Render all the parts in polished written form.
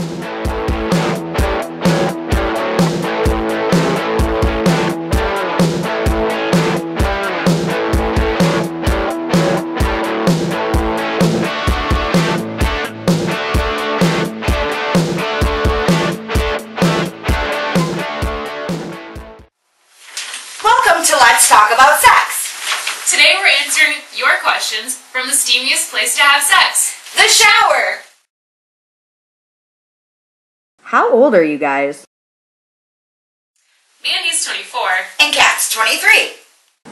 Welcome to Let's Talk About Sex. Today we're answering your questions from the steamiest place to have sex, The shower. How old are you guys? Mandy's 24. And Kat's 23.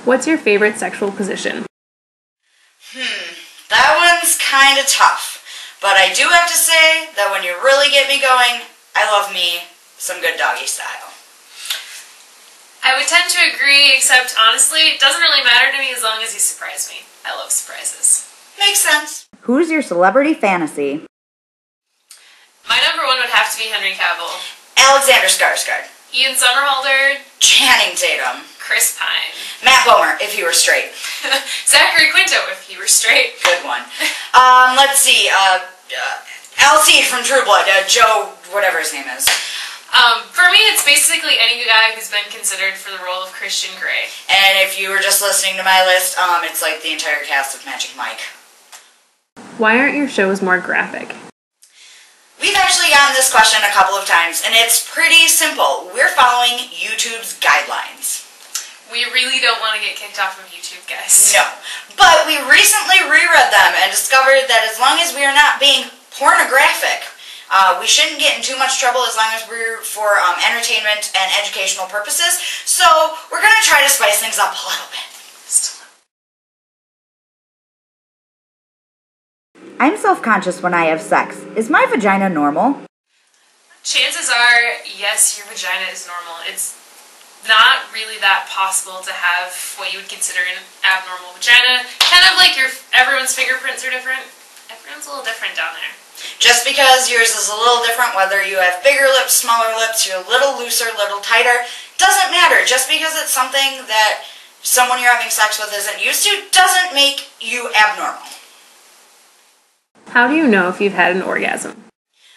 What's your favorite sexual position? That one's kind of tough. But I do have to say that when you really get me going, I love me some good doggy style. I would tend to agree, except honestly, it doesn't really matter to me as long as you surprise me. I love surprises. Makes sense. Who's your celebrity fantasy? My number one would have to be Henry Cavill. Alexander Skarsgård. Ian Somerhalder. Channing Tatum. Chris Pine. Matt Bomer, if he were straight. Zachary Quinto, if he were straight. Good one. Let's see. Alcide from True Blood. Joe, whatever his name is. For me, it's basically any guy who's been considered for the role of Christian Grey. And if you were just listening to my list, it's like the entire cast of Magic Mike. Why aren't your shows more graphic? We've actually gotten this question a couple of times, and it's pretty simple. We're following YouTube's guidelines. We really don't want to get kicked off of YouTube, guys. No. But we recently reread them and discovered that as long as we are not being pornographic, we shouldn't get in too much trouble as long as we're for entertainment and educational purposes. So we're going to try to spice things up a little bit. I'm self-conscious when I have sex. Is my vagina normal? Chances are, yes, your vagina is normal. It's not really that possible to have what you would consider an abnormal vagina. Kind of like everyone's fingerprints are different. Everyone's a little different down there. Just because yours is a little different, whether you have bigger lips, smaller lips, you're a little looser, a little tighter, doesn't matter. Just because it's something that someone you're having sex with isn't used to doesn't make you abnormal. How do you know if you've had an orgasm?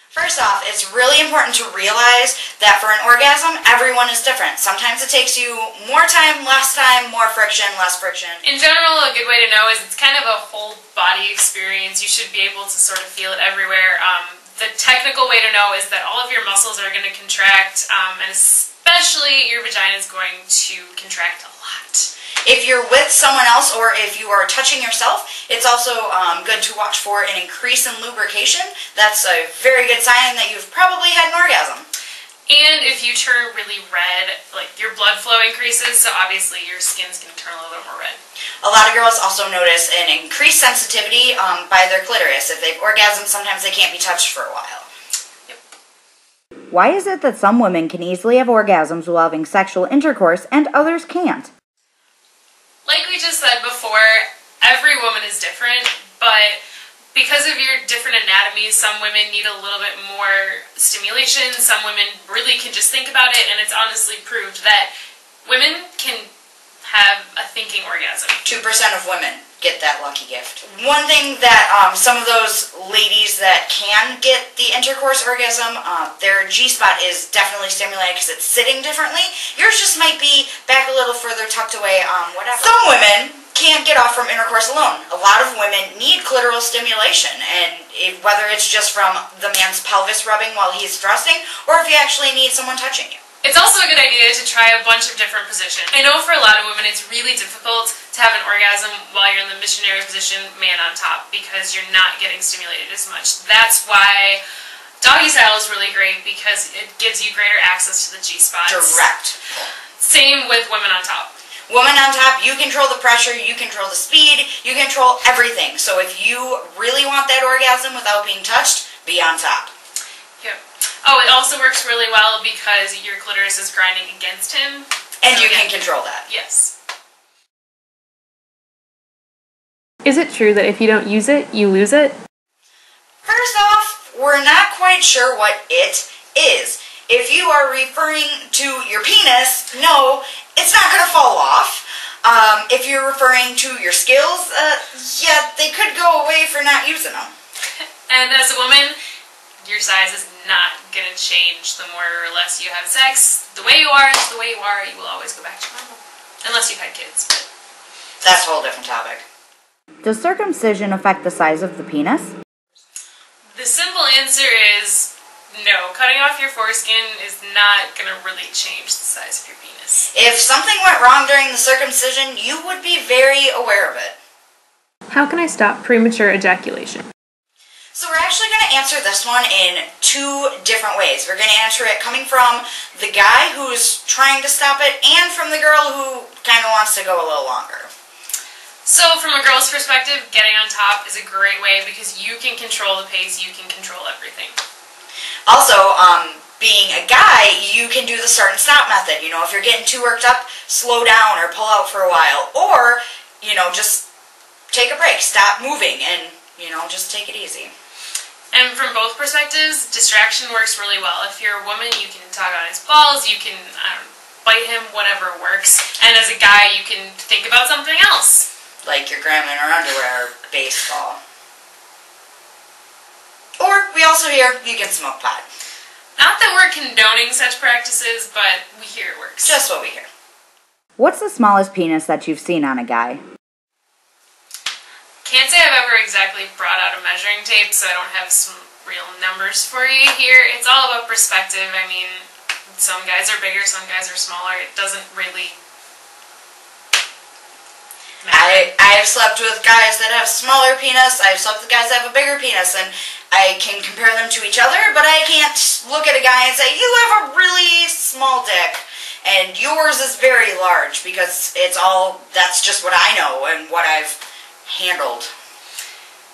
First off, it's really important to realize that for an orgasm, everyone is different. Sometimes it takes you more time, more friction, less friction. In general, a good way to know is it's kind of a whole body experience. You should be able to sort of feel it everywhere. The technical way to know is that all of your muscles are going to contract, and especially your vagina is going to contract a lot. If you're with someone else or if you are touching yourself, it's also good to watch for an increase in lubrication. That's a very good sign that you've probably had an orgasm. And if you turn really red, like your blood flow increases, so obviously your skin's going to turn a little bit more red. A lot of girls also notice an increased sensitivity by their clitoris. If they've orgasmed, sometimes they can't be touched for a while. Yep. Why is it that some women can easily have orgasms while having sexual intercourse and others can't? Like we just said before, every woman is different, but because of your different anatomies, some women need a little bit more stimulation, some women really can just think about it, and it's honestly proved that women can have a thinking orgasm. 2% of women get that lucky gift. One thing that some of those ladies that can get the intercourse orgasm, their G-spot is definitely stimulated because it's sitting differently. Yours just might be back a little further, tucked away, whatever. Some women can't get off from intercourse alone. A lot of women need clitoral stimulation, and whether it's just from the man's pelvis rubbing while he's thrusting, or if you actually need someone touching you. It's also a good idea to try a bunch of different positions. I know for a lot of women it's really difficult to have an orgasm while you're in the missionary position, man on top, because you're not getting stimulated as much. That's why doggy style is really great, because it gives you greater access to the G-spots. Direct. Same with women on top. Women on top, you control the pressure, you control the speed, you control everything. So if you really want that orgasm without being touched, be on top. Yep. Oh, it also works really well because your clitoris is grinding against him. And so you can control that. Yes. Is it true that if you don't use it, you lose it? First off, we're not quite sure what it is. If you are referring to your penis, no, it's not going to fall off. If you're referring to your skills, yeah, they could go away for not using them. And as a woman, your size is not going to change the more or less you have sex. The way you are is the way you are. You will always go back to normal. Unless you've had kids. But that's a whole different topic. Does circumcision affect the size of the penis? The simple answer is no. Cutting off your foreskin is not going to really change the size of your penis. If something went wrong during the circumcision, you would be very aware of it. How can I stop premature ejaculation? So we're actually going to answer this one in two different ways. We're going to answer it coming from the guy who's trying to stop it and from the girl who kind of wants to go a little longer. So from a girl's perspective, getting on top is a great way because you can control the pace, you can control everything. Also, being a guy, you can do the start and stop method. You know, if you're getting too worked up, slow down or pull out for a while. Or, you know, just take a break, stop moving, and, you know, just take it easy. And from both perspectives, distraction works really well. If you're a woman, you can tug on his balls, you can bite him, whatever works. And as a guy, you can think about something else. Like your grandma in her underwear, or baseball. Or, we also hear, you can smoke pot. Not that we're condoning such practices, but we hear it works. Just what we hear. What's the smallest penis that you've seen on a guy? Can't say I've ever exactly brought out a measuring tape, so I don't have some real numbers for you here. It's all about perspective. I mean, some guys are bigger, some guys are smaller. It doesn't really matter. I've slept with guys that have smaller penis. I've slept with guys that have a bigger penis, and I can compare them to each other, but I can't look at a guy and say, you have a really small dick, and yours is very large, because that's just what I know and what I've handled.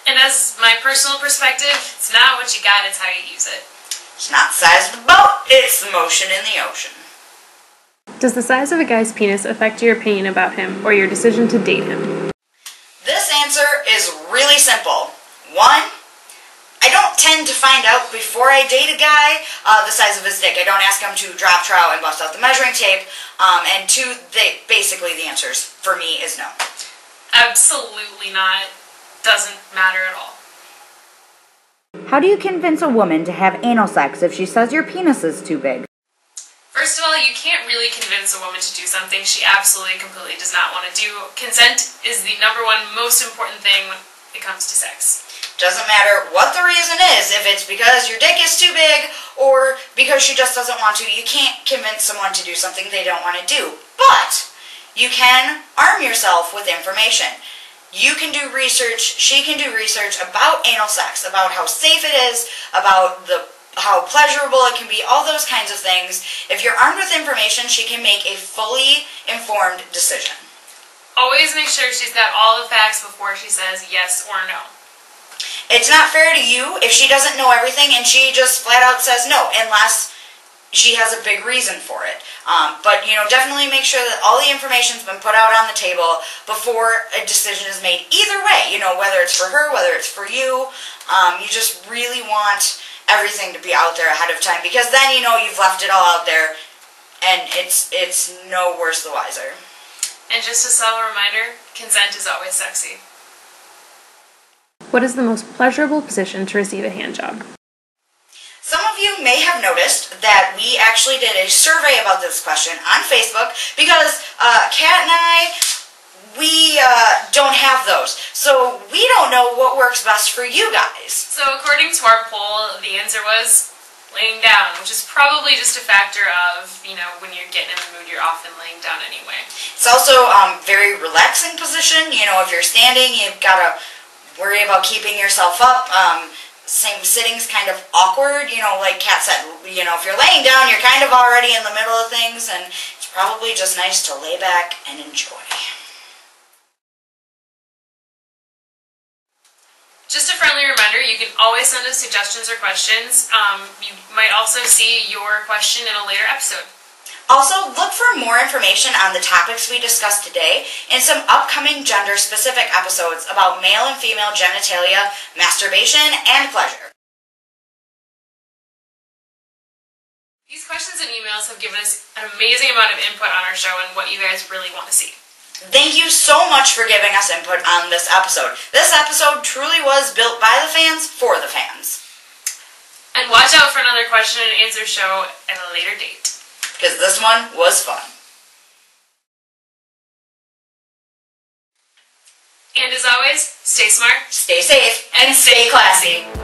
And as my personal perspective, it's not what you got, it's how you use it. It's not the size of the boat, it's the motion in the ocean. Does the size of a guy's penis affect your opinion about him or your decision to date him? This answer is really simple. 1, I don't tend to find out before I date a guy the size of his dick. I don't ask him to drop trow and bust out the measuring tape. And 2, basically the answers for me is no. Absolutely not. Doesn't matter at all. How do you convince a woman to have anal sex if she says your penis is too big? First of all, you can't really convince a woman to do something she absolutely, completely does not want to do. Consent is the #1 most important thing when it comes to sex. Doesn't matter what the reason is. If it's because your dick is too big or because she just doesn't want to, you can't convince someone to do something they don't want to do. But you can arm yourself with information. You can do research, she can do research about anal sex, about how safe it is, about how pleasurable it can be, all those kinds of things. If you're armed with information, she can make a fully informed decision. Always make sure she's got all the facts before she says yes or no. It's not fair to you if she doesn't know everything and she just flat out says no, unless she has a big reason for it. But, you know, definitely make sure that all the information's been put out on the table before a decision is made. Either way, you know, whether it's for her, whether it's for you, you just really want everything to be out there ahead of time, because then, you know, you've left it all out there and it's no worse the wiser. And just a subtle reminder, consent is always sexy. What is the most pleasurable position to receive a handjob? Some of you may have noticed that we actually did a survey about this question on Facebook because Kat and I, we don't have those. So we don't know what works best for you guys. So according to our poll, the answer was laying down, which is probably just a factor of, you know, when you're getting in the mood, you're often laying down anyway. It's also very relaxing position. You know, if you're standing, you've got to worry about keeping yourself up. Sitting's kind of awkward, you know, like Kat said, you know, if you're laying down, you're kind of already in the middle of things, and it's probably just nice to lay back and enjoy. Just a friendly reminder, you can always send us suggestions or questions. You might also see your question in a later episode. Also, look for more information on the topics we discussed today in some upcoming gender-specific episodes about male and female genitalia, masturbation, and pleasure. These questions and emails have given us an amazing amount of input on our show and what you guys really want to see. Thank you so much for giving us input on this episode. This episode truly was built by the fans for the fans. And watch out for another question and answer show at a later date. Because this one was fun. And as always, stay smart, Stay safe, and stay classy.